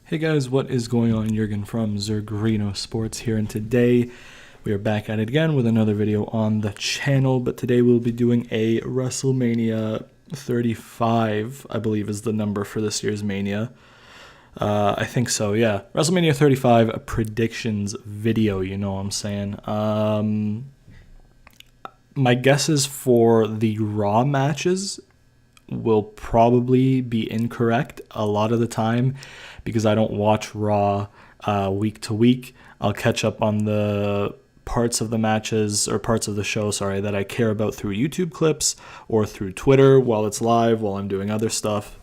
Hey guys, what is going on? Jurgen from ZurGrinoSports here, and today we are back at it again with another video on the channel, but today we'll be doing a Wrestlemania 35, I believe is the number for this year's Mania. I think so, yeah. WrestleMania 35, a predictions video, you know what I'm saying. My guesses for the Raw matches will probably be incorrect a lot of the time because I don't watch Raw week to week. I'll catch up on the parts of the matches or parts of the show, that I care about through YouTube clips or through Twitter while it's live, while I'm doing other stuff.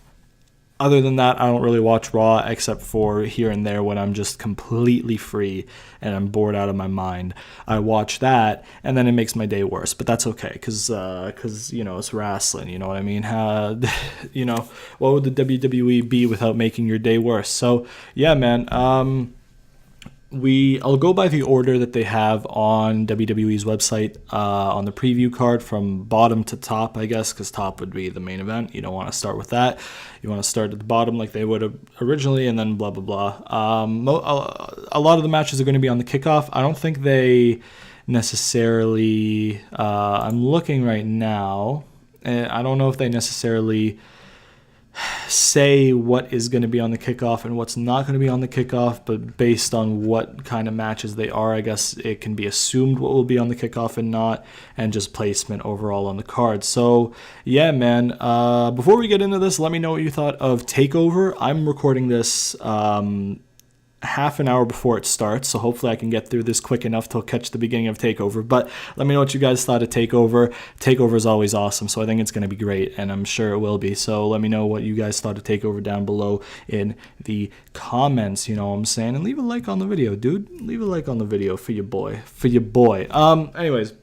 Other than that, I don't really watch Raw except for here and there when I'm just completely free and I'm bored out of my mind. I watch that, and then it makes my day worse. But that's okay, because it's wrestling. You know what I mean? What would the WWE be without making your day worse? So yeah, man. I'll go by the order that they have on WWE's website on the preview card from bottom to top, I guess, because top would be the main event. You don't want to start with that. You want to start at the bottom like they would have originally, and then blah, blah, blah. A lot of the matches are going to be on the kickoff. I don't think they necessarily, I'm looking right now, and I don't know if they necessarily say what is going to be on the kickoff and what's not going to be on the kickoff, but based on what kind of matches they are, I guess it can be assumed what will be on the kickoff and not, and just placement overall on the card. So yeah, man, before we get into this, let me know what you thought of TakeOver. I'm recording this half an hour before it starts, so hopefully I can get through this quick enough to catch the beginning of TakeOver. But let me know what you guys thought of TakeOver. TakeOver is always awesome, so I think it's going to be great, and I'm sure it will be. So let me know what you guys thought of TakeOver down below in the comments, you know what I'm saying? And leave a like on the video, dude. Leave a like on the video for your boy. Anyways,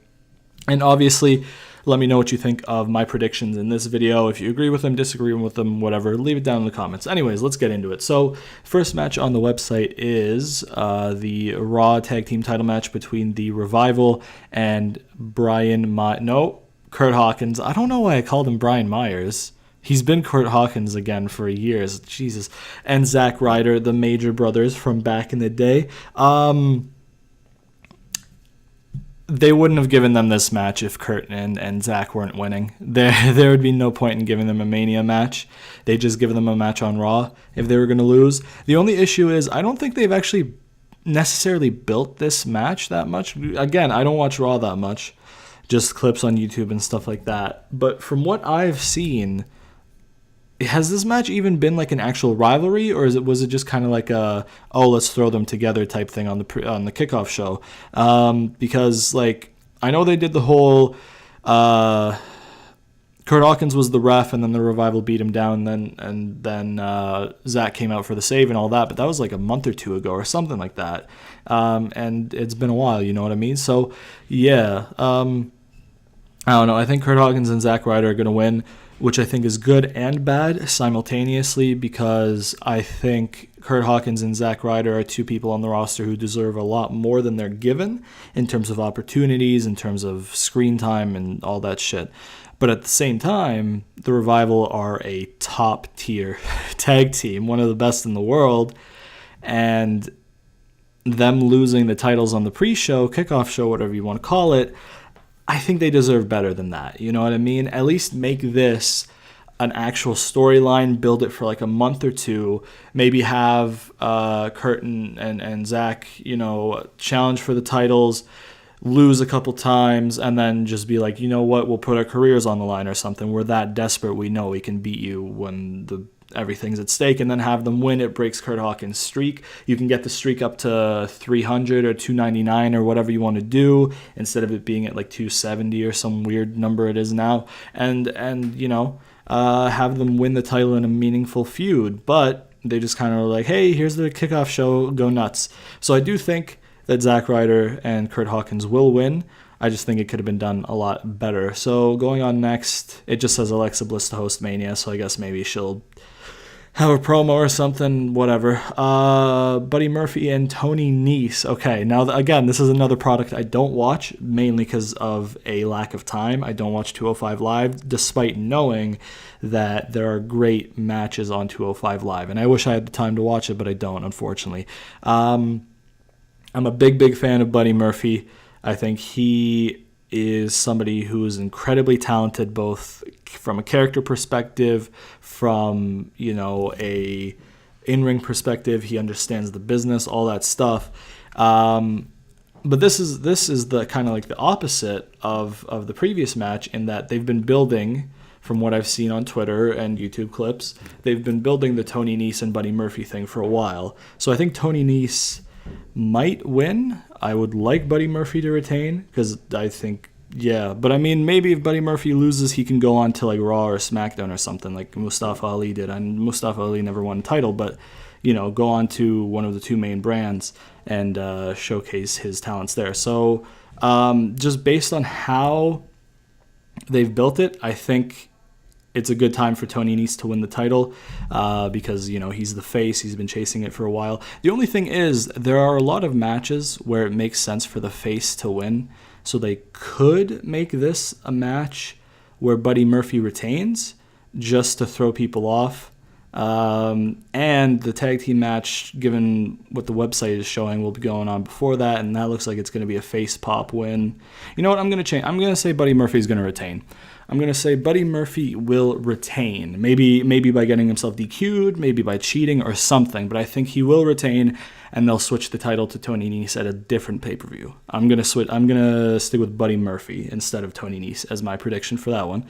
and obviously, let me know what you think of my predictions in this video. If you agree with them, disagree with them, whatever, leave it down in the comments. Anyways, let's get into it. So, first match on the website is the Raw Tag Team title match between the Revival and Kurt Hawkins. I don't know why I called him Brian Myers. He's been Kurt Hawkins again for years. Jesus. And Zack Ryder, the Major Brothers from back in the day. They wouldn't have given them this match if Kurt and Zack weren't winning. There would be no point in giving them a Mania match. They just give them a match on Raw if they were going to lose. The only issue is I don't think they've actually necessarily built this match that much. Again, I don't watch Raw that much, just clips on YouTube and stuff like that. But from what I've seen, has this match even been like an actual rivalry, or was it just kind of like a let's throw them together type thing on the kickoff show? Because like I know they did the whole Kurt Hawkins was the ref, and then the Revival beat him down, and then Zack came out for the save and all that, but that was like a month or two ago or something like that, and it's been a while, you know what I mean? So yeah, I don't know. I think Kurt Hawkins and Zack Ryder are gonna win, which I think is good and bad simultaneously, because I think Kurt Hawkins and Zack Ryder are two people on the roster who deserve a lot more than they're given in terms of opportunities, in terms of screen time and all that shit. But at the same time, the Revival are a top-tier tag team, one of the best in the world, and them losing the titles on the pre-show, kickoff show, whatever you want to call it, I think they deserve better than that. You know what I mean? At least make this an actual storyline, build it for like a month or two, maybe have Kurt and Zack, challenge for the titles, lose a couple times, and then just be like, you know what, we'll put our careers on the line or something. We're that desperate, we know we can beat you when everything's at stake, and then have them win. It breaks Kurt Hawkins' streak. You can get the streak up to 300 or 299 or whatever you want to do, instead of it being at like 270 or some weird number it is now, and have them win the title in a meaningful feud. But they just kind of like, hey, here's the kickoff show, go nuts. So I do think that Zack Ryder and Kurt Hawkins will win. I just think it could have been done a lot better. So going on next, it just says Alexa Bliss to host Mania, so I guess maybe she'll have a promo or something, whatever. Buddy Murphy and Tony Nese. Okay, now again, this is another product I don't watch, mainly because of a lack of time. I don't watch 205 Live, despite knowing that there are great matches on 205 Live, and I wish I had the time to watch it, but I don't, unfortunately. I'm a big fan of Buddy Murphy. I think he is somebody who is incredibly talented, both from a character perspective, from, a in-ring perspective. He understands the business, all that stuff. But this is the kind of like the opposite of the previous match, in that they've been building, from what I've seen on Twitter and YouTube clips, they've been building the Tony Nese and Buddy Murphy thing for a while. So I think Tony Nese might win. I would like Buddy Murphy to retain, because I think, but I mean, maybe if Buddy Murphy loses, he can go on to like Raw or SmackDown or something like Mustafa Ali did. And Mustafa Ali never won a title, but go on to one of the two main brands and showcase his talents there. So just based on how they've built it, I think it's a good time for Tony Nese to win the title because, he's the face. He's been chasing it for a while. The only thing is, there are a lot of matches where it makes sense for the face to win. So they could make this a match where Buddy Murphy retains just to throw people off. And the tag team match, given what the website is showing, will be going on before that. And that looks like it's going to be a face pop win. You know what? I'm going to change. I'm going to say Buddy Murphy is going to retain. I'm going to say Buddy Murphy will retain. Maybe by getting himself DQ'd, maybe by cheating or something. But I think he will retain, and they'll switch the title to Tony Nese at a different pay-per-view. I'm going to stick with Buddy Murphy instead of Tony Nese as my prediction for that one.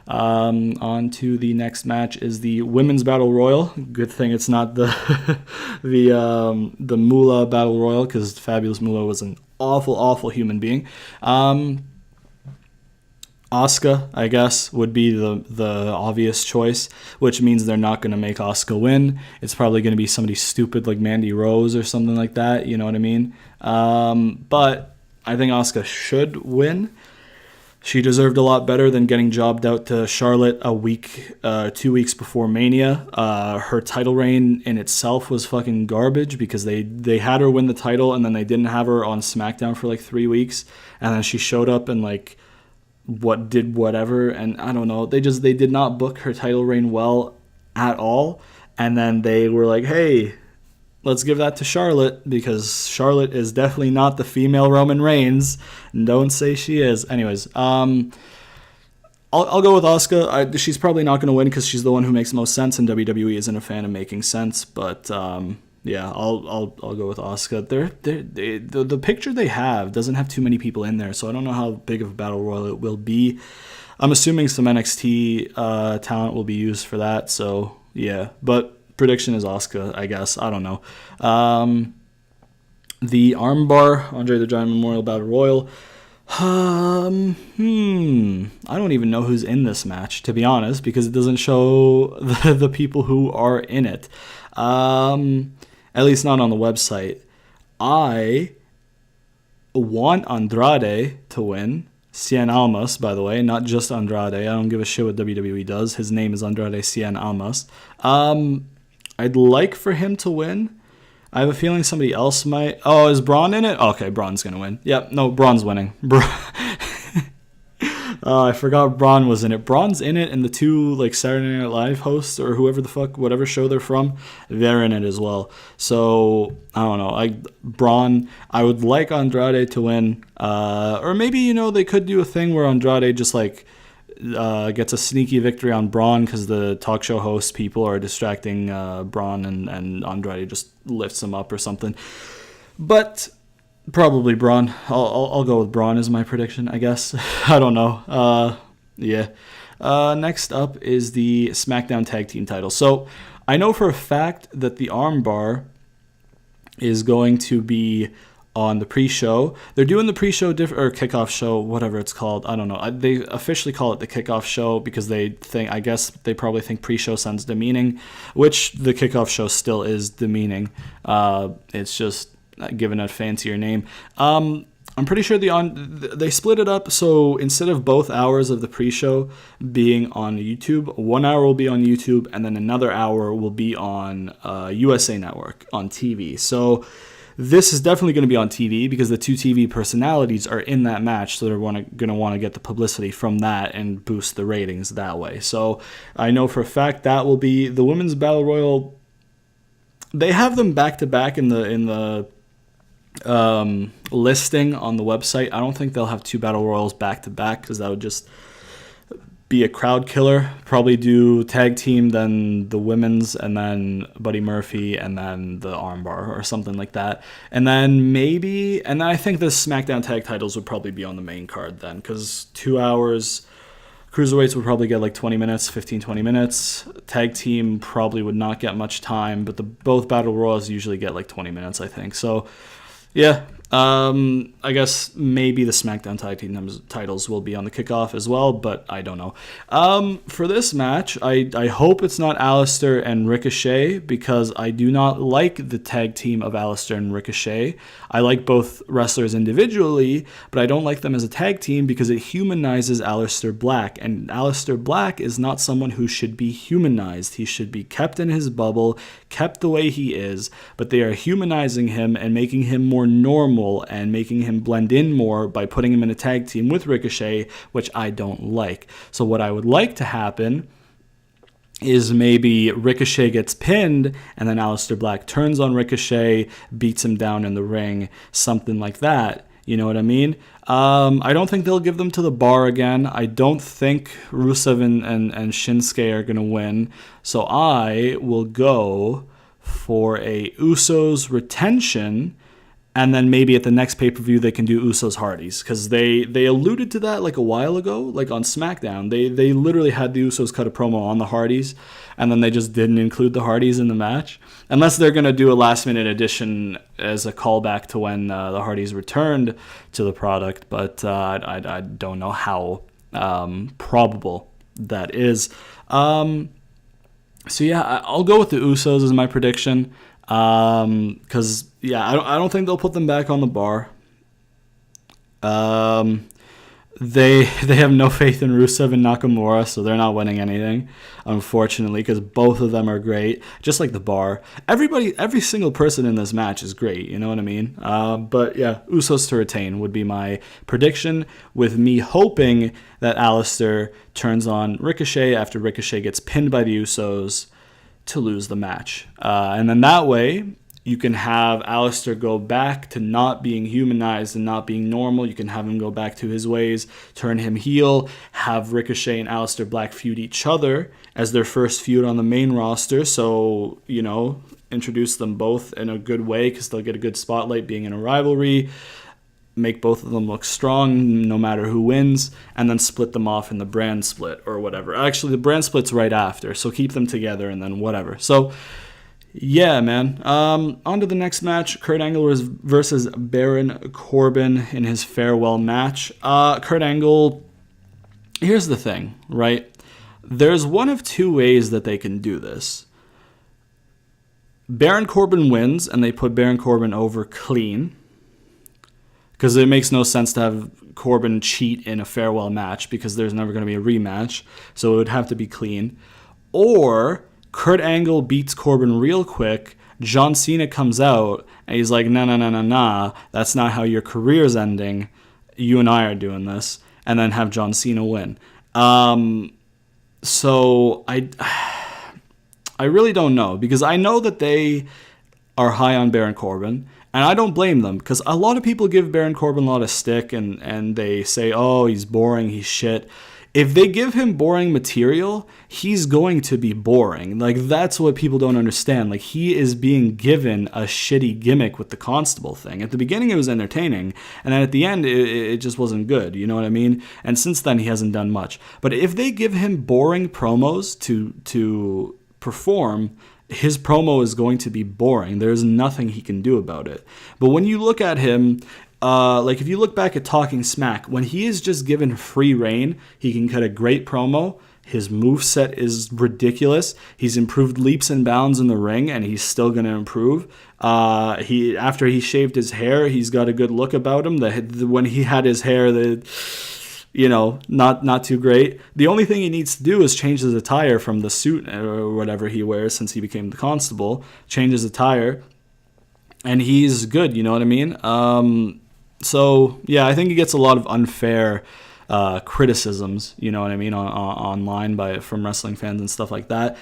On to the next match is the Women's Battle Royal. Good thing it's not the Moolah Battle Royal, because Fabulous Moolah was an awful human being. Asuka, I guess, would be the obvious choice, which means they're not going to make Asuka win. It's probably going to be somebody stupid like Mandy Rose or something like that, you know what I mean? But I think Asuka should win. She deserved a lot better than getting jobbed out to Charlotte 2 weeks before Mania. Her title reign in itself was fucking garbage, because they had her win the title and then they didn't have her on SmackDown for like 3 weeks, and then she showed up and like whatever, and I don't know. They did not book her title reign well at all, and then they were like, hey, let's give that to Charlotte, because Charlotte is definitely not the female Roman Reigns. Don't say she is. Anyways, I'll go with Asuka. She's probably not going to win because she's the one who makes most sense, and WWE isn't a fan of making sense. But I'll go with Asuka. The picture they have doesn't have too many people in there, so I don't know how big of a battle royal it will be. I'm assuming some NXT talent will be used for that. So yeah, but prediction is Asuka, I guess. I don't know. The armbar, Andre the Giant Memorial Battle Royal. I don't even know who's in this match, to be honest, because it doesn't show the people who are in it. At least not on the website. I want Andrade to win. Cien Almas, by the way, not just Andrade. I don't give a shit what WWE does. His name is Andrade Cien Almas. I'd like for him to win. I have a feeling somebody else might. Oh, is Braun in it? Okay, Braun's going to win. Yep, no, Braun's winning. I forgot Braun was in it. Braun's in it, and the two like Saturday Night Live hosts or whoever the fuck, whatever show they're from, they're in it as well. So I don't know. Braun, I would like Andrade to win, or maybe they could do a thing where Andrade just like gets a sneaky victory on Braun because the talk show host people are distracting Braun, and Andrade just lifts him up or something. But probably Braun. I'll go with Braun as my prediction, I guess. I don't know. Next up is the SmackDown Tag Team title. So I know for a fact that the armbar is going to be on the pre-show. They're doing the pre-show or kickoff show, whatever it's called. I don't know. They officially call it the kickoff show because they probably think pre-show sounds demeaning, which the kickoff show still is demeaning. It's just given a fancier name. I'm pretty sure they split it up, so instead of both hours of the pre-show being on YouTube, 1 hour will be on YouTube, and then another hour will be on USA Network on TV. So this is definitely going to be on TV because the two TV personalities are in that match, so they're going to want to get the publicity from that and boost the ratings that way. So I know for a fact that will be the Women's Battle Royal. They have them back-to-back in the listing on the website. I don't think they'll have two battle royals back to back because that would just be a crowd killer. Probably do tag team, then the women's, and then Buddy Murphy, and then the armbar or something like that. And then I think the SmackDown tag titles would probably be on the main card then, because 2 hours. Cruiserweights would probably get like 20 minutes, 15, 20 minutes. Tag team probably would not get much time, but both battle royals usually get like 20 minutes, I think. So yeah, I guess maybe the SmackDown tag team titles will be on the kickoff as well, but I don't know. For this match, I hope it's not Aleister and Ricochet, because I do not like the tag team of Aleister and Ricochet. I like both wrestlers individually, but I don't like them as a tag team because it humanizes Aleister Black, and Aleister Black is not someone who should be humanized. He should be kept in his bubble, kept the way he is, but they are humanizing him and making him more normal and making him blend in more by putting him in a tag team with Ricochet, which I don't like. So what I would like to happen is maybe Ricochet gets pinned and then Aleister Black turns on Ricochet, beats him down in the ring, something like that. You know what I mean? I don't think they'll give them to the bar again. I don't think Rusev and Shinsuke are going to win. So I will go for a Usos retention, and then maybe at the next pay-per-view they can do Usos Hardys, because they alluded to that like a while ago, like on SmackDown. They literally had the Usos cut a promo on the Hardys, and then they just didn't include the Hardys in the match. Unless they're going to do a last-minute addition as a callback to when the Hardys returned to the product, but I don't know how probable that is. So yeah, I'll go with the Usos as my prediction. Because I don't think they'll put them back on the bar. They have no faith in Rusev and Nakamura, so they're not winning anything, unfortunately, because both of them are great, just like the bar. Every single person in this match is great, you know what I mean? But yeah, Usos to retain would be my prediction, with me hoping that Aleister turns on Ricochet after Ricochet gets pinned by the Usos to lose the match. And then that way, you can have Aleister go back to not being humanized and not being normal. You can have him go back to his ways, turn him heel, have Ricochet and Aleister Black feud each other as their first feud on the main roster. So, introduce them both in a good way because they'll get a good spotlight being in a rivalry. Make both of them look strong no matter who wins, and then split them off in the brand split or whatever. Actually, the brand split's right after, so keep them together and then whatever. So, yeah, man. On to the next match. Kurt Angle versus Baron Corbin in his farewell match. Kurt Angle, here's the thing, right? There's one of two ways that they can do this. Baron Corbin wins, and they put Baron Corbin over clean, because it makes no sense to have Corbin cheat in a farewell match because there's never going to be a rematch. So it would have to be clean. Or Kurt Angle beats Corbin real quick. John Cena comes out and he's like, nah, that's not how your career's ending. You and I are doing this. And then have John Cena win. So I really don't know, because I know that they are high on Baron Corbin. And I don't blame them, because a lot of people give Baron Corbin a lot of stick and they say, oh, he's boring, he's shit. If they give him boring material, he's going to be boring. Like, that's what people don't understand. Like, he is being given a shitty gimmick with the Constable thing. At the beginning, it was entertaining, and then at the end, it just wasn't good. You know what I mean? And since then, he hasn't done much. But if they give him boring promos to perform, his promo is going to be boring. There's nothing he can do about it. But when you look at him, if you look back at Talking Smack, when he is just given free reign, he can cut a great promo. His moveset is ridiculous. He's improved leaps and bounds in the ring, and he's still going to improve. After he shaved his hair, he's got a good look about him. When he had his hair, not too great. The only thing he needs to do is change his attire from the suit or whatever he wears since he became the constable. Change his attire, and he's good. You know what I mean? So yeah, I think he gets a lot of unfair criticisms, you know what I mean, online from wrestling fans and stuff like that.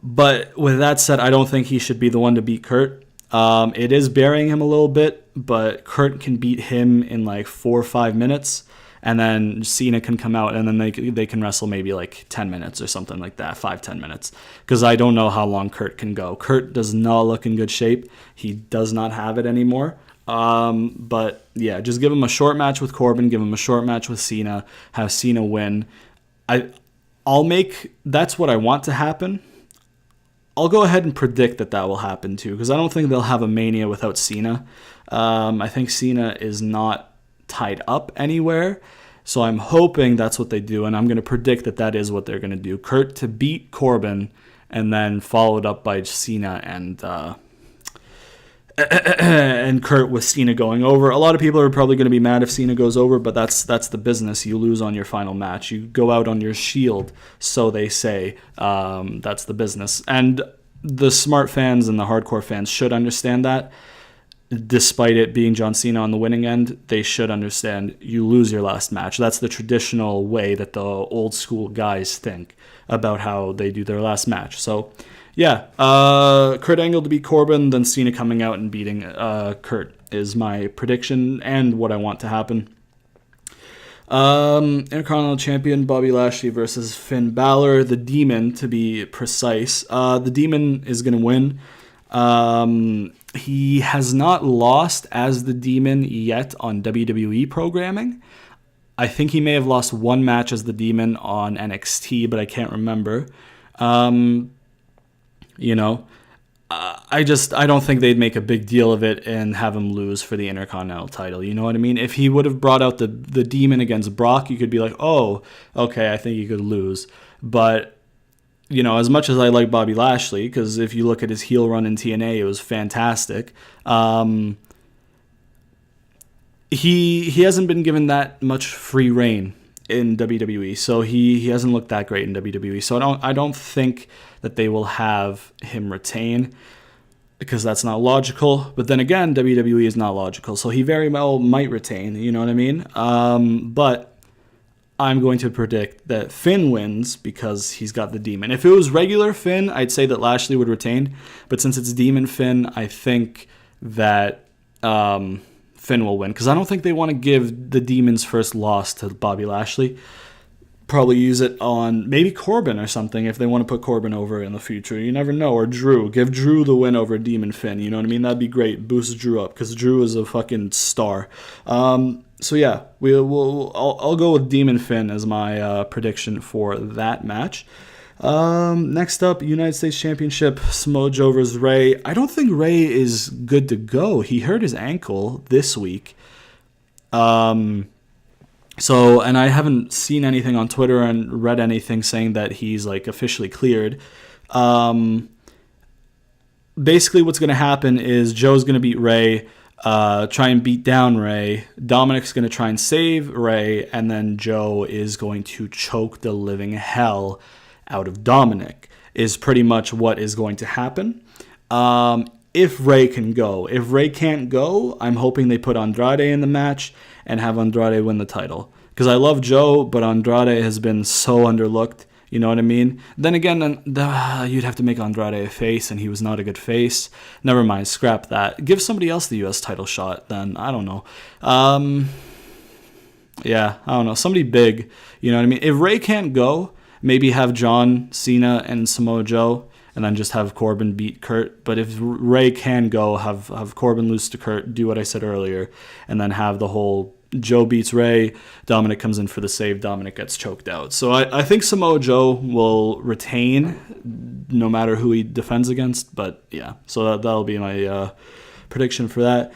But with that said, I don't think he should be the one to beat Kurt. It is burying him a little bit, but Kurt can beat him in like 4 or 5 minutes, and then Cena can come out, and then they can wrestle maybe like 10 minutes or something like that, 5-10 minutes, because I don't know how long Kurt can go. Kurt does not look in good shape. He does not have it anymore. But yeah, just give him a short match with Corbin, give him a short match with Cena, have Cena win. That's what I want to happen. I'll go ahead and predict that will happen too, because I don't think they'll have a Mania without Cena. I think Cena is not tied up anywhere, so I'm hoping that's what they do, and I'm going to predict that is what they're going to do. Kurt to beat Corbin, and then followed up by Cena and Kurt with Cena going over. A lot of people are probably going to be mad if Cena goes over, but that's the business. You lose on your final match. You go out on your shield, so they say. That's the business. And the smart fans and the hardcore fans should understand that. Despite it being John Cena on the winning end, they should understand you lose your last match. That's the traditional way that the old school guys think about how they do their last match. So yeah, Kurt Angle to beat Corbin, then Cena coming out and beating Kurt is my prediction and what I want to happen. Intercontinental Champion Bobby Lashley versus Finn Balor, the Demon to be precise. The Demon is going to win. He has not lost as the Demon yet on WWE programming. I think he may have lost one match as the Demon on NXT, but I can't remember. I don't think they'd make a big deal of it and have him lose for the Intercontinental title. You know what I mean? If he would have brought out the Demon against Brock, you could be like, oh, okay, I think he could lose. But, as much as I like Bobby Lashley, because if you look at his heel run in TNA, it was fantastic. He hasn't been given that much free reign in WWE, so he hasn't looked that great in WWE. So I don't think that they will have him retain, because that's not logical. But then again, WWE is not logical, so he very well might retain. You know what I mean? But I'm going to predict that Finn wins because he's got the Demon. If it was regular Finn, I'd say that Lashley would retain. But since it's Demon Finn, I think that Finn will win, because I don't think they want to give the Demon's first loss to Bobby Lashley. Probably use it on maybe Corbin or something if they want to put Corbin over in the future. You never know. Or Drew. Give Drew the win over Demon Finn. You know what I mean? That'd be great. Boost Drew up, because Drew is a fucking star. So yeah, I'll go with Demon Finn as my prediction for that match. Next up, United States Championship, Samoa Joe versus Ray. I don't think Ray is good to go. He hurt his ankle this week. And I haven't seen anything on Twitter and read anything saying that he's like officially cleared. Basically what's going to happen is Joe's going to beat Ray, try and beat down Ray. Dominic's going to try and save Ray, and then Joe is going to choke the living hell out of Dominic, is pretty much what is going to happen. If Ray can go. If Ray can't go, I'm hoping they put Andrade in the match and have Andrade win the title. Because I love Joe, but Andrade has been so underlooked. You know what I mean? Then again, you'd have to make Andrade a face, and he was not a good face. Never mind, scrap that. Give somebody else the U.S. title shot, then. I don't know. Yeah, I don't know. Somebody big. You know what I mean? If Ray can't go, maybe have John Cena and Samoa Joe, and then just have Corbin beat Kurt. But if Ray can go, have Corbin lose to Kurt, do what I said earlier, and then have the whole Joe beats Ray, Dominic comes in for the save, Dominic gets choked out. So I think Samoa Joe will retain no matter who he defends against. But yeah, so that'll be my prediction for that.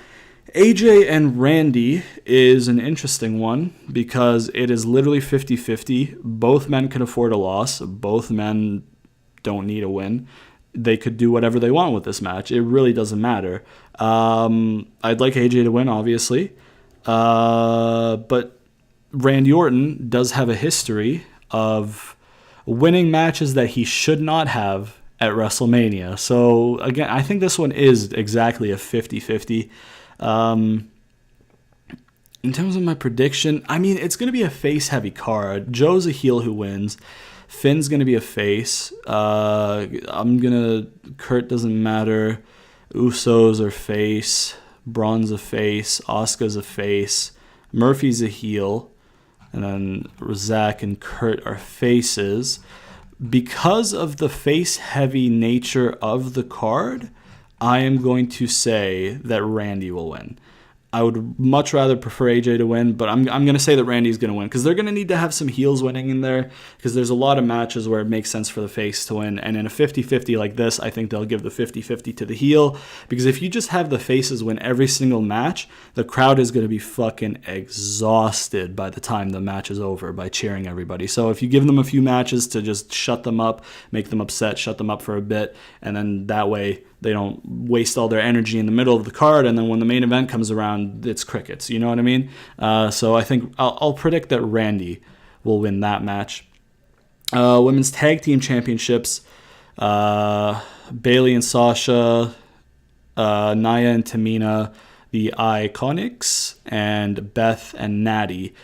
AJ and Randy is an interesting one because it is literally 50-50. Both men can afford a loss. Both men don't need a win. They could do whatever they want with this match. It really doesn't matter. I'd like AJ to win, obviously. But Randy Orton does have a history of winning matches that he should not have at WrestleMania. So, again, I think this one is exactly a 50-50. In terms of my prediction, I mean, it's going to be a face-heavy card. Joe's a heel who wins. Finn's going to be a face. Kurt doesn't matter. Usos are face. Braun's a face. Asuka's a face. Murphy's a heel. And then Zach and Kurt are faces. Because of the face-heavy nature of the card, I am going to say that Randy will win. I would much rather prefer AJ to win, but I'm going to say that Randy's going to win because they're going to need to have some heels winning in there because there's a lot of matches where it makes sense for the face to win. And in a 50-50 like this, I think they'll give the 50-50 to the heel because if you just have the faces win every single match, the crowd is going to be fucking exhausted by the time the match is over by cheering everybody. So if you give them a few matches to just shut them up, make them upset, shut them up for a bit, and then that way they don't waste all their energy in the middle of the card, and then when the main event comes around, it's crickets. You know what I mean? So I think I'll predict that Randy will win that match. Women's Tag Team Championships, Bayley and Sasha, Nia and Tamina, the Iconics, and Beth and Natty.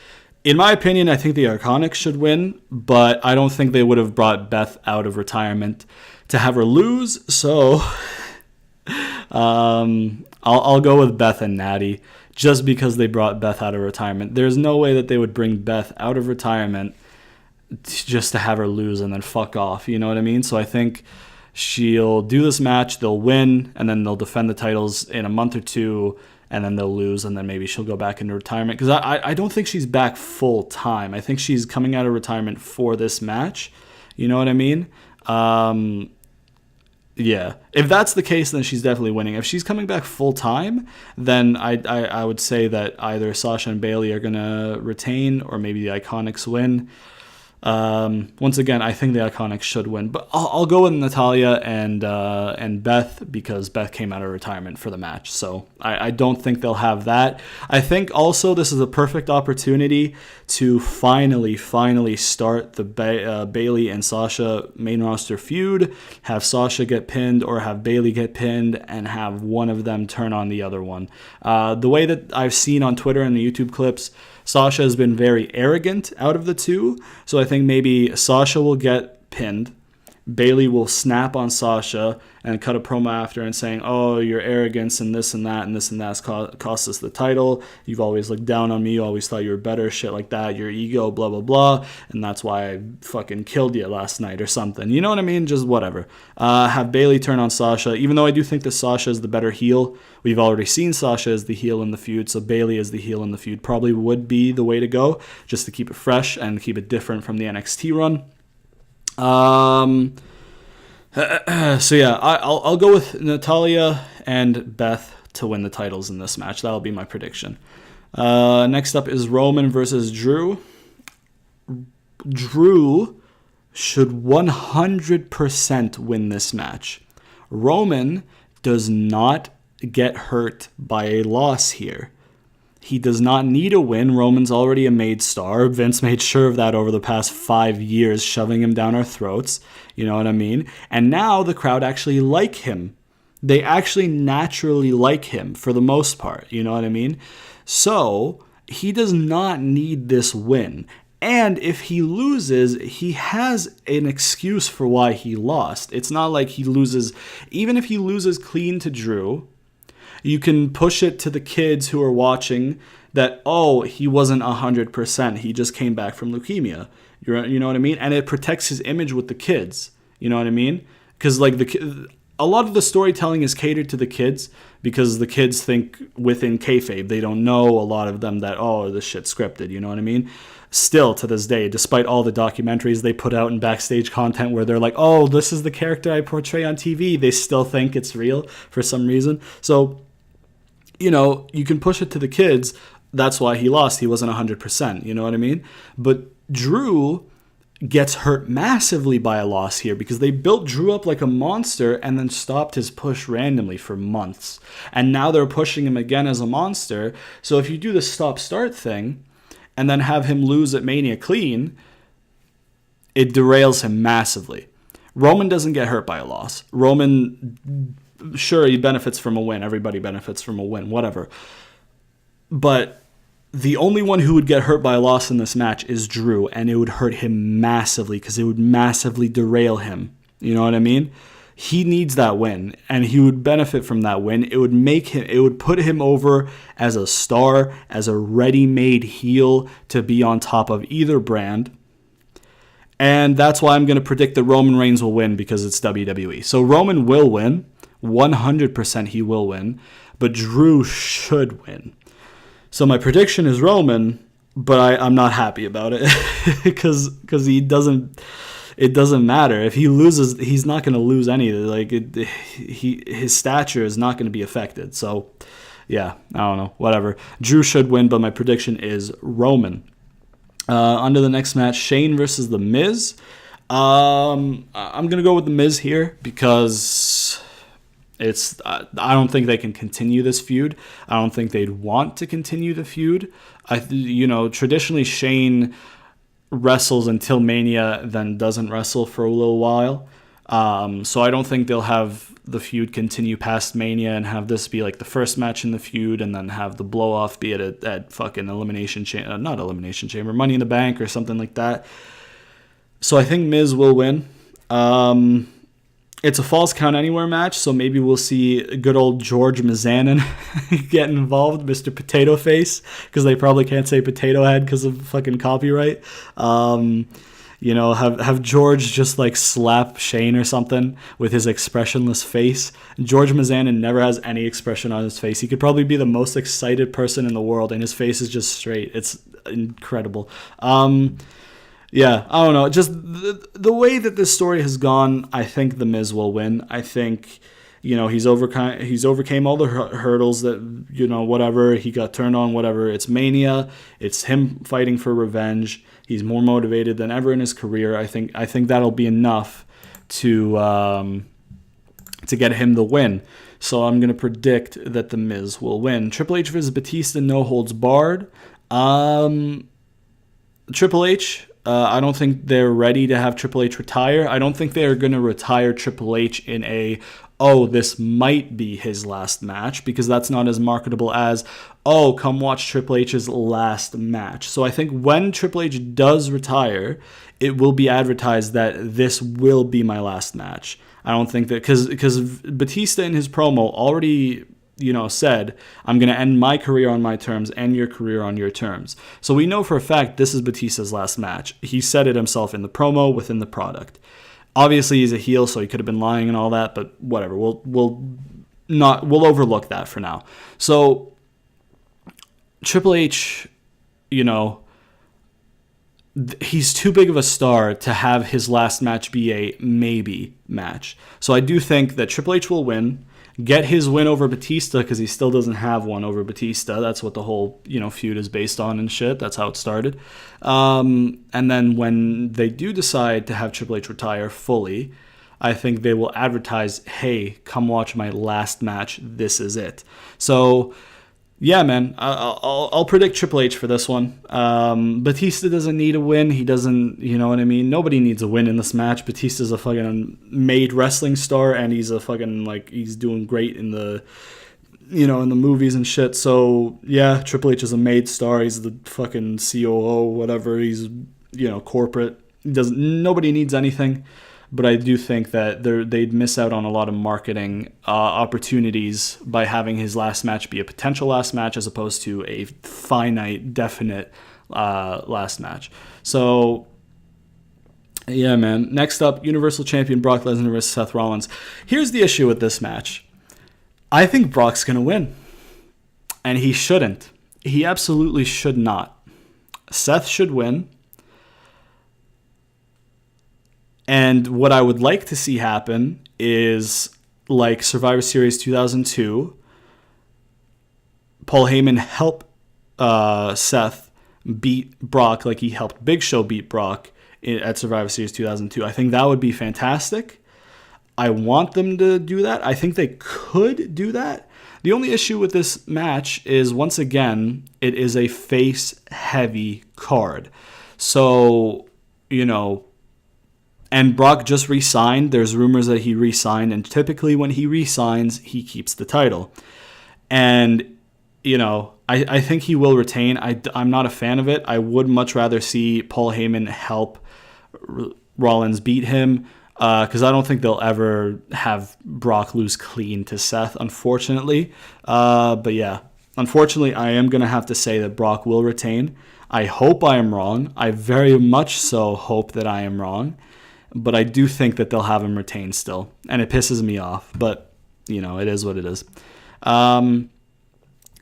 In my opinion, I think the Iconics should win, but I don't think they would have brought Beth out of retirement to have her lose, so I'll go with Beth and Natty just because they brought Beth out of retirement. There's no way that they would bring Beth out of retirement just to have her lose and then fuck off, you know what I mean? So I think she'll do this match, they'll win, and then they'll defend the titles in a month or two, and then they'll lose, and then maybe she'll go back into retirement. Because I don't think she's back full time. I think she's coming out of retirement for this match. You know what I mean? Yeah. If that's the case, then she's definitely winning. If she's coming back full time, then I would say that either Sasha and Bayley are going to retain, or maybe the Iconics win. Once again, I think the Iconics should win, but I'll go with Natalya and Beth because Beth came out of retirement for the match. So I don't think they'll have that. I think also this is a perfect opportunity to finally start the Bayley and Sasha main roster feud, have Sasha get pinned or have Bayley get pinned, and have one of them turn on the other one. The way that I've seen on Twitter and the YouTube clips, Sasha has been very arrogant out of the two, so I think maybe Sasha will get pinned, Bayley will snap on Sasha and cut a promo after and saying, oh, your arrogance and this and that's cost us the title. You've always looked down on me. You always thought you were better, shit like that. Your ego, blah, blah, blah. And that's why I fucking killed you last night or something. You know what I mean? Just whatever. Have Bayley turn on Sasha. Even though I do think that Sasha is the better heel, we've already seen Sasha as the heel in the feud, so Bayley as the heel in the feud probably would be the way to go, just to keep it fresh and keep it different from the NXT run. So yeah, I'll go with Natalya and Beth to win the titles in this match. That'll be my prediction. Next up is Roman versus Drew. Drew should 100% win this match. Roman does not get hurt by a loss here. He does not need a win. Roman's already a made star. Vince made sure of that over the past 5 years, shoving him down our throats. You know what I mean? And now the crowd actually like him. They actually naturally like him for the most part. You know what I mean? So he does not need this win. And if he loses, he has an excuse for why he lost. It's not like he loses. Even if he loses clean to Drew, you can push it to the kids who are watching that, oh, he wasn't 100%. He just came back from leukemia. You know what I mean? And it protects his image with the kids. You know what I mean? Because like a lot of the storytelling is catered to the kids because the kids think within kayfabe. They don't know, a lot of them, that, oh, this shit's scripted. You know what I mean? Still, to this day, despite all the documentaries they put out and backstage content where they're like, oh, this is the character I portray on TV, they still think it's real for some reason. So you can push it to the kids. That's why he lost. He wasn't 100%. You know what I mean? But Drew gets hurt massively by a loss here because they built Drew up like a monster and then stopped his push randomly for months. And now they're pushing him again as a monster. So if you do the stop-start thing and then have him lose at Mania clean, it derails him massively. Roman doesn't get hurt by a loss. Roman, sure, he benefits from a win. Everybody benefits from a win, whatever. But the only one who would get hurt by a loss in this match is Drew, and it would hurt him massively because it would massively derail him. You know what I mean? He needs that win, and he would benefit from that win. It would put him over as a star, as a ready-made heel to be on top of either brand. And that's why I'm going to predict that Roman Reigns will win because it's WWE. So Roman will win. 100% he will win. But Drew should win. So my prediction is Roman, but I'm not happy about it because it doesn't matter. If he loses, he's not going to lose any. His stature is not going to be affected. So, yeah, I don't know. Whatever. Drew should win, but my prediction is Roman. On to the next match, Shane versus The Miz. I'm going to go with The Miz here because I don't think they can continue this feud. I don't think they'd want to continue the feud. Traditionally Shane wrestles until Mania, then doesn't wrestle for a little while. So I don't think they'll have the feud continue past Mania and have this be like the first match in the feud and then have the blow off be at fucking Elimination Chamber, not Elimination Chamber, Money in the Bank or something like that. So I think Miz will win. It's a Falls Count Anywhere match, so maybe we'll see good old George Mizanin get involved, Mr. Potato Face, because they probably can't say Potato Head because of fucking copyright. Have George just like slap Shane or something with his expressionless face. George Mizanin never has any expression on his face. He could probably be the most excited person in the world, and his face is just straight. It's incredible. Yeah, I don't know. Just the way that this story has gone, I think The Miz will win. I think, he's overcame all the hurdles that, whatever. He got turned on, whatever. It's Mania. It's him fighting for revenge. He's more motivated than ever in his career. I think that'll be enough to get him the win. So I'm going to predict that The Miz will win. Triple H versus Batista, no holds barred. Triple H... I don't think they're ready to have Triple H retire. I don't think they're going to retire Triple H in this might be his last match, because that's not as marketable as, come watch Triple H's last match. So I think when Triple H does retire, it will be advertised that this will be my last match. I don't think that, because Batista in his promo already said, I'm going to end my career on my terms and your career on your terms. So we know for a fact this is Batista's last match. He said it himself in the promo, within the product. Obviously, he's a heel, so he could have been lying and all that, but whatever. We'll overlook that for now. So Triple H, he's too big of a star to have his last match be a maybe match. So I do think that Triple H will win, get his win over Batista, because he still doesn't have one over Batista. That's what the whole feud is based on and shit. That's how it started. And then when they do decide to have Triple H retire fully, I think they will advertise, hey, come watch my last match. This is it. So yeah, man, I'll predict Triple H for this one. Batista doesn't need a win. He doesn't, you know what I mean? Nobody needs a win in this match. Batista's a fucking made wrestling star, and he's a fucking, he's doing great in the, in the movies and shit. So, yeah, Triple H is a made star. He's the fucking COO, whatever. He's, corporate. Nobody needs anything. But I do think that they'd miss out on a lot of marketing opportunities by having his last match be a potential last match as opposed to a finite, definite last match. So, yeah, man. Next up, Universal Champion Brock Lesnar versus Seth Rollins. Here's the issue with this match. I think Brock's going to win. And he shouldn't. He absolutely should not. Seth should win. And what I would like to see happen is like Survivor Series 2002, Paul Heyman help Seth beat Brock like he helped Big Show beat Brock at Survivor Series 2002. I think that would be fantastic. I want them to do that. I think they could do that. The only issue with this match is, once again, it is a face-heavy card. So, and Brock just re-signed. There's rumors that he re-signed, and typically when he re-signs, he keeps the title. And, I think he will retain. I'm not a fan of it. I would much rather see Paul Heyman help Rollins beat him, because I don't think they'll ever have Brock lose clean to Seth, unfortunately. But yeah, unfortunately, I am going to have to say that Brock will retain. I hope I am wrong. I very much so hope that I am wrong. But I do think that they'll have him retain still. And it pisses me off. But, it is what it is.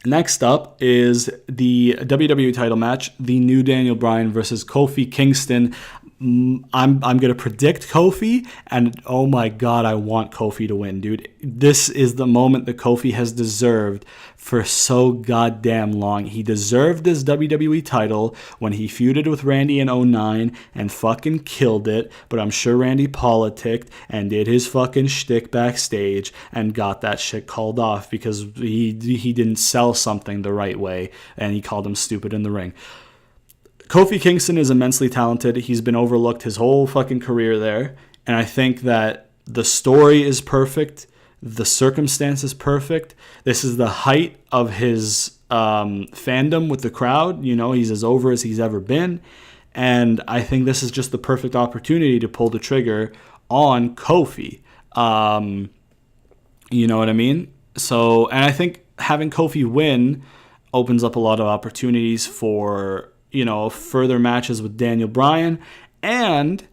Next up is the WWE title match, the new Daniel Bryan versus Kofi Kingston. I'm going to predict Kofi, and oh my God, I want Kofi to win, dude. This is the moment that Kofi has deserved for so goddamn long. He deserved this WWE title when he feuded with Randy in 2009 and fucking killed it, but I'm sure Randy politicked and did his fucking shtick backstage and got that shit called off because he didn't sell something the right way, and he called him stupid in the ring. Kofi Kingston is immensely talented. He's been overlooked his whole fucking career there. And I think that the story is perfect. The circumstance is perfect. This is the height of his fandom with the crowd. He's as over as he's ever been. And I think this is just the perfect opportunity to pull the trigger on Kofi. You know what I mean? So, and I think having Kofi win opens up a lot of opportunities for further matches with Daniel Bryan. And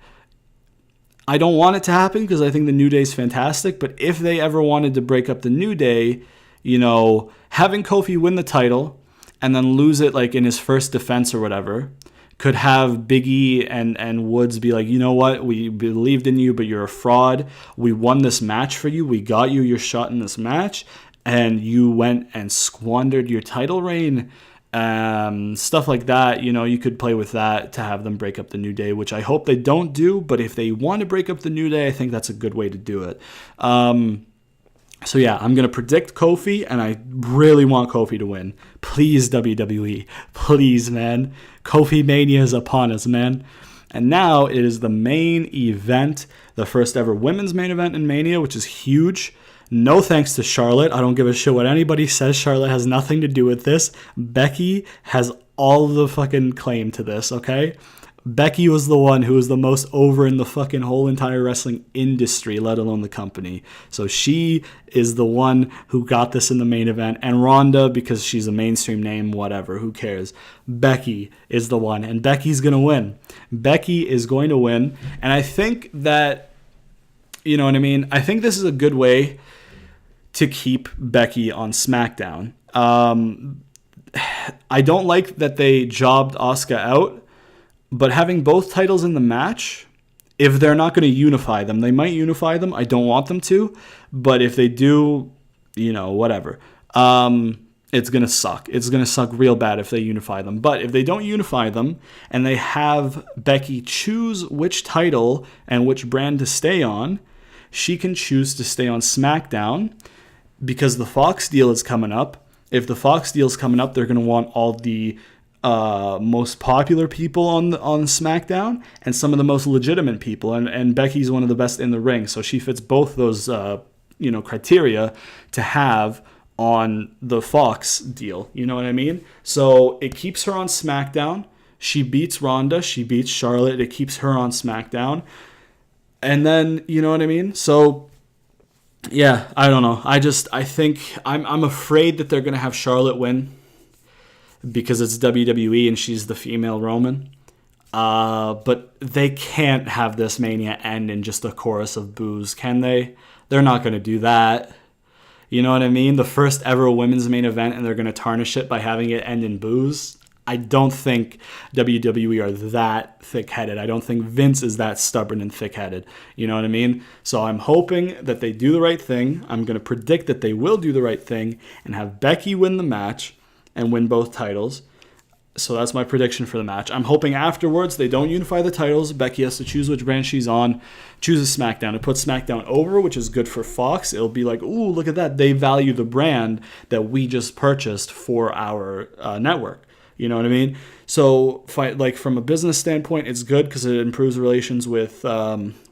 I don't want it to happen because I think the New Day is fantastic. But if they ever wanted to break up the New Day, having Kofi win the title and then lose it like in his first defense or whatever, could have Big E and Woods be like, you know what, we believed in you, but you're a fraud. We won this match for you. We got you your shot in this match. And you went and squandered your title reign. Stuff like that, you could play with that to have them break up the New Day, which I hope they don't do, but if they want to break up the New Day, I think that's a good way to do it. So yeah, I'm going to predict Kofi, and I really want Kofi to win. Please, WWE. Please, man. Kofi Mania is upon us, man. And now it is the main event, the first ever women's main event in Mania, which is huge. No thanks to Charlotte. I don't give a shit what anybody says. Charlotte has nothing to do with this. Becky has all the fucking claim to this, okay? Becky was the one who was the most over in the fucking whole entire wrestling industry, let alone the company. So she is the one who got this in the main event. And Ronda, because she's a mainstream name, whatever, who cares? Becky is the one, and Becky's going to win. Becky is going to win. And I think that, you know what I mean? I think this is a good way to keep Becky on SmackDown. I don't like that they jobbed Asuka out, but having both titles in the match, if they're not going to unify them, they might unify them. I don't want them to, but if they do, whatever. It's going to suck. It's going to suck real bad if they unify them. But if they don't unify them and they have Becky choose which title and which brand to stay on, she can choose to stay on SmackDown because the Fox deal is coming up. If the Fox deal is coming up, they're going to want all the most popular people on SmackDown and some of the most legitimate people. And Becky's one of the best in the ring, so she fits both those criteria to have on the Fox deal. You know what I mean? So it keeps her on SmackDown. She beats Ronda. She beats Charlotte. It keeps her on SmackDown. And then, you know what I mean? So yeah, I don't know. I think I'm afraid that they're going to have Charlotte win because it's WWE and she's the female Roman. But they can't have this Mania end in just a chorus of boos, can they? They're not going to do that. You know what I mean? The first ever women's main event, and they're going to tarnish it by having it end in boos. I don't think WWE are that thick-headed. I don't think Vince is that stubborn and thick-headed. You know what I mean? So I'm hoping that they do the right thing. I'm going to predict that they will do the right thing and have Becky win the match. and win both titles. So that's my prediction for the match. I'm hoping afterwards they don't unify the titles. Becky has to choose which brand she's on, chooses SmackDown. It puts SmackDown over, which is good for Fox. It'll be like, ooh, look at that. They value the brand that we just purchased for our network. You know what I mean? So, from a business standpoint, it's good because it improves relations with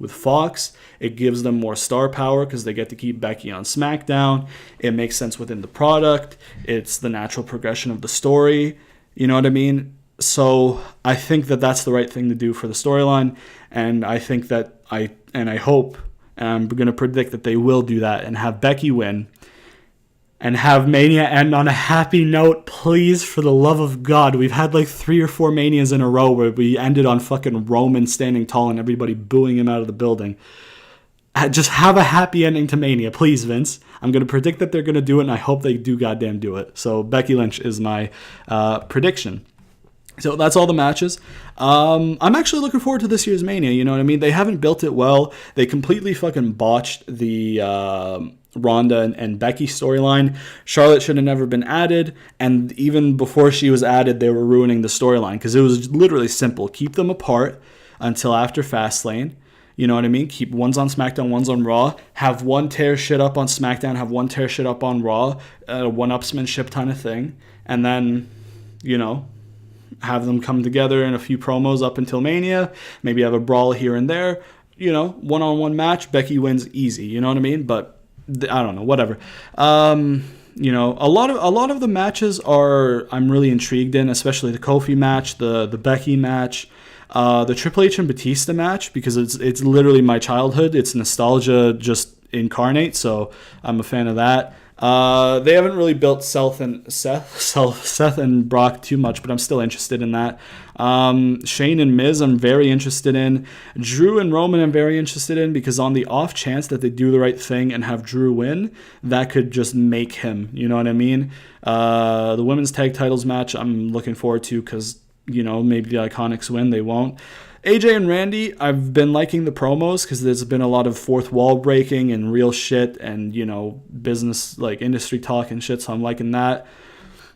Fox. It gives them more star power because they get to keep Becky on SmackDown. It makes sense within the product. It's the natural progression of the story. You know what I mean? So I think that that's the right thing to do for the storyline, and I think that I hope, and I'm going to predict that they will do that and have Becky win and have Mania end on a happy note, please, for the love of God. We've had like 3 or 4 Manias in a row where we ended on fucking Roman standing tall and everybody booing him out of the building. Just have a happy ending to Mania, please, Vince. I'm going to predict that they're going to do it, and I hope they do goddamn do it. So Becky Lynch is my prediction. So that's all the matches. I'm actually looking forward to this year's Mania, you know what I mean? They haven't built it well. They completely fucking botched the Ronda and Becky storyline. Charlotte should have never been added, and even before she was added, they were ruining the storyline because it was literally simple. Keep them apart until after Fastlane. You know what I mean? Keep one's on SmackDown, one's on Raw. Have one tear shit up on SmackDown, have one tear shit up on Raw. One-upsmanship kind of thing. And then, you know, have them come together in a few promos up until Mania. Maybe have a brawl here and there. You know, one-on-one match. Becky wins easy. You know what I mean? But I don't know. Whatever. You know, a lot of the matches I'm really intrigued in, especially the Kofi match, the Becky match. The Triple H and Batista match, because it's literally my childhood. It's nostalgia just incarnate, so I'm a fan of that. They haven't really built Seth and Brock too much, but I'm still interested in that. Shane and Miz, I'm very interested in. Drew and Roman, I'm very interested in, because on the off chance that they do the right thing and have Drew win, that could just make him. You know what I mean? The women's tag titles match, I'm looking forward to, because you know, maybe the Iconics win, they won't. AJ and Randy, I've been liking the promos because there's been a lot of fourth wall breaking and real shit and, you know, business, like industry talk and shit, so I'm liking that.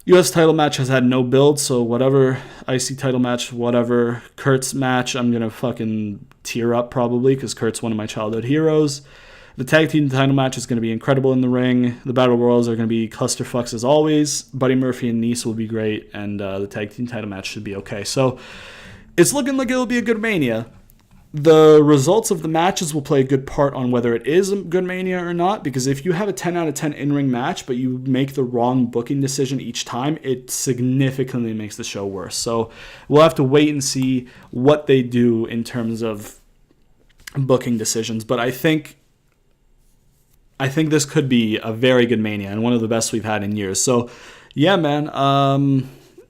U.S. title match has had no build, so whatever. IC title match, whatever. Kurt's match, I'm going to fucking tear up probably because Kurt's one of my childhood heroes. The tag team title match is going to be incredible in the ring. The Battle Royals are going to be clusterfucks as always. Buddy Murphy and Nice will be great, and the tag team title match should be okay. So it's looking like it'll be a good Mania. The results of the matches will play a good part on whether it is a good Mania or not, because if you have a 10 out of 10 in-ring match, but you make the wrong booking decision each time, it significantly makes the show worse. So we'll have to wait and see what they do in terms of booking decisions. But I think this could be a very good Mania and one of the best we've had in years. So, yeah, man.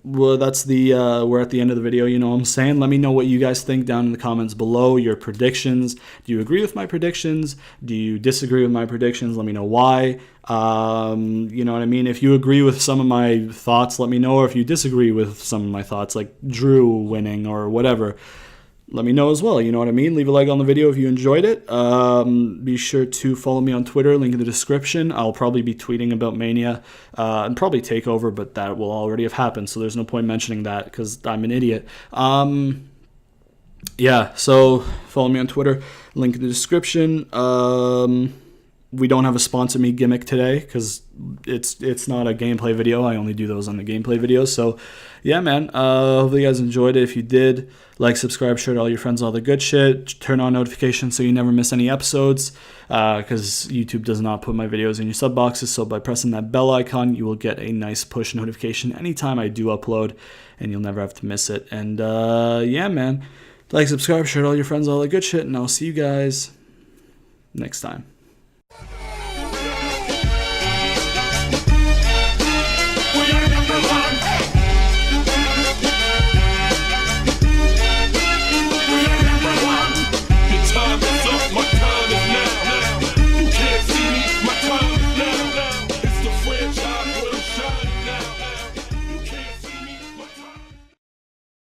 Well, that's we're at the end of the video, you know what I'm saying? Let me know what you guys think down in the comments below, your predictions. Do you agree with my predictions? Do you disagree with my predictions? Let me know why. You know what I mean? If you agree with some of my thoughts, let me know. Or if you disagree with some of my thoughts, like Drew winning or whatever, let me know as well. You know what I mean? Leave a like on the video if you enjoyed it. Be sure to follow me on Twitter, link in the description. I'll probably be tweeting about Mania and probably TakeOver, but that will already have happened, so there's no point mentioning that because I'm an idiot. Yeah, so follow me on Twitter, link in the description. We don't have a sponsor me gimmick today because it's not a gameplay video. I only do those on the gameplay videos. So, yeah, man. Hopefully you guys enjoyed it. If you did, like, subscribe, share to all your friends, all the good shit. Turn on notifications so you never miss any episodes because YouTube does not put my videos in your sub boxes. So by pressing that bell icon, you will get a nice push notification anytime I do upload, and you'll never have to miss it. And, yeah, man. Like, subscribe, share to all your friends, all the good shit. And I'll see you guys next time.